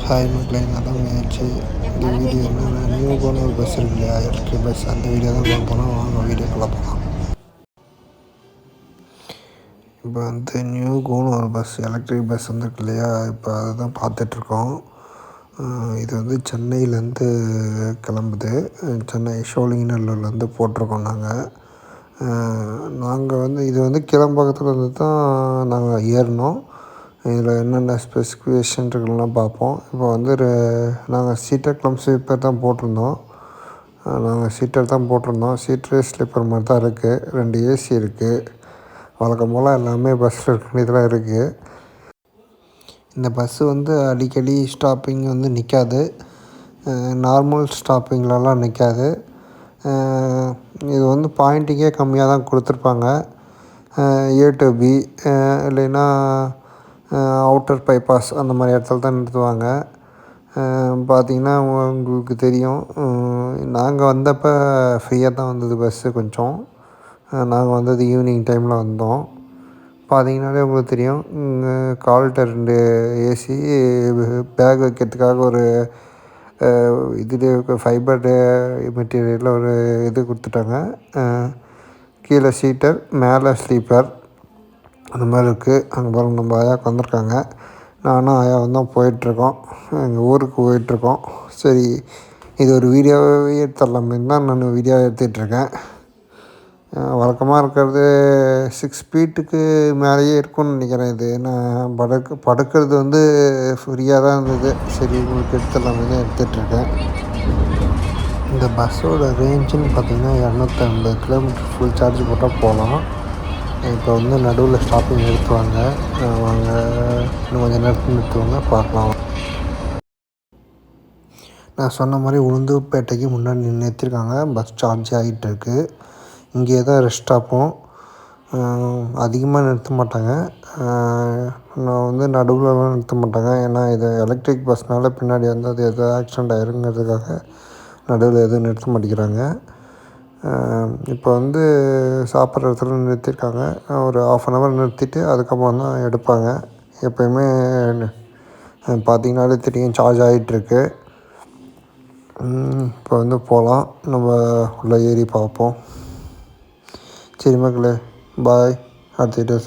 Hi மக்களே, நல்லா முயற்சி. இந்த வீடியோ என்னென்னா, நியூகோன்னு ஒரு பஸ் இருக்கு இல்லையா, எலக்ட்ரிக் பஸ். அந்த வீடியோ தான் பார்க்க போனால் வாங்க வீடியோக்குள்ளே போகலாம். இப்போ வந்து நியூகோன்னு ஒரு பஸ், எலக்ட்ரிக் பஸ் வந்துருக்கு இல்லையா, இப்போ அதை தான் பார்த்துட்ருக்கோம். இது வந்து சென்னையிலேருந்து கிளம்புது. சென்னை சோழிங்கநல்லூர்லேருந்து போட்டிருக்கோம் நாங்கள். வந்து இது வந்து கிளம்பக்கத்துலேருந்து தான் நாங்கள் ஏறினோம். இதில் என்னென்ன ஸ்பெசிஃபிகேஷன் இருக்குலாம் பார்ப்போம். இப்போ வந்து நாங்கள் சீட்டர் கம் ஸ்லீப்பர் தான் போட்டிருந்தோம். சீட்டரே ஸ்லீப்பர் மாதிரி தான் இருக்குது. 2 ஏசி இருக்குது. வழக்கம் போல் எல்லாமே பஸ்ஸில் இருக்க வேண்டியதெல்லாம் இருக்குது. இந்த பஸ்ஸு வந்து அடிக்கடி ஸ்டாப்பிங் வந்து நிற்காது. நார்மல் ஸ்டாப்பிங்லலாம் நிற்காது. இது வந்து பாயிண்ட்டிங்கே கம்மியாக தான் கொடுத்துருப்பாங்க. ஏ டு பி இல்லைன்னா அவுட்டர் பைபாஸ் அந்த மாதிரி இடத்துல தான் நிறுத்துவாங்க. பார்த்திங்கன்னா உங்களுக்கு தெரியும், நாங்கள் வந்தப்போ ஃப்ரீயாக தான் வந்தது பஸ்ஸு. கொஞ்சம் நாங்கள் வந்தது ஈவினிங் டைமில் வந்தோம். பார்த்திங்கனாலே உங்களுக்கு தெரியும், கால்கிட்ட 2 ஏசி, பேக் வைக்கிறதுக்காக ஒரு ஃபைபர் மெட்டீரியலில் ஒரு இது கொடுத்துட்டாங்க. கீழே சீட்டர், மேலே ஸ்லீப்பர் அந்த மாதிரி இருக்குது. அங்கே பாருங்கள், நம்ம ஆயா வந்திருக்காங்க. நானும் ஆயாவும் தான் போயிட்டுருக்கோம். எங்கள் ஊருக்கு போயிட்டுருக்கோம். சரி, இது ஒரு வீடியோவே எடுத்துடலாமேன்னு தான் நான் வீடியோ எடுத்துகிட்ருக்கேன். வழக்கமாக இருக்கிறது 6 ஃபீட்டுக்கு மேலேயே இருக்கும்னு நினைக்கிறேன். இது நான் படுக்கிறது வந்து ஃப்ரீயாக தான் இருந்தது. சரி, உங்களுக்கு எடுத்துடலாமே தான் எடுத்துகிட்ருக்கேன். இந்த பஸ்ஸோட ரேஞ்சுன்னு பார்த்திங்கன்னா 250 கிலோமீட்டர் ஃபுல் சார்ஜ் போட்டால் போகலாம். இப்போ வந்து நடுவில் ஸ்டாப்பிங் நிறுத்துவாங்க. வாங்க, இன்னும் கொஞ்சம் நேரத்தில் நிறுத்துவாங்க, பார்க்கலாம். நான் சொன்ன மாதிரி உளுந்தூர்பேட்டைக்கு முன்னாடி நிறுத்திருக்காங்க. பஸ் சார்ஜ் ஆகிட்டுருக்கு. இங்கே தான் ரெஸ்ட் ஸ்டாப்பும். அதிகமாக நிறுத்த மாட்டாங்க. நான் வந்து நடுவில்லாம் நிறுத்த மாட்டாங்க. ஏன்னா இது எலக்ட்ரிக் பஸ்னால் பின்னாடி வந்து அது எதாவது ஆக்சிடெண்ட் ஆயிருங்கிறதுக்காக நடுவில் எதுவும் நிறுத்த மாட்டேங்கிறாங்க. இப்போ வந்து சாப்பிட்ற இடத்துல நிறுத்தியிருக்காங்க. ஒரு 1/2 நிறுத்திட்டு அதுக்கப்புறம் தான் எடுப்பாங்க. எப்போயுமே பார்த்திங்கனாலே தெரியும், சார்ஜ் ஆகிட்டுருக்கு. இப்போ வந்து போகலாம். நம்ம உள்ளே ஏறி பார்ப்போம். சரி மக்களே, பாய். அடுத்த வீடியோ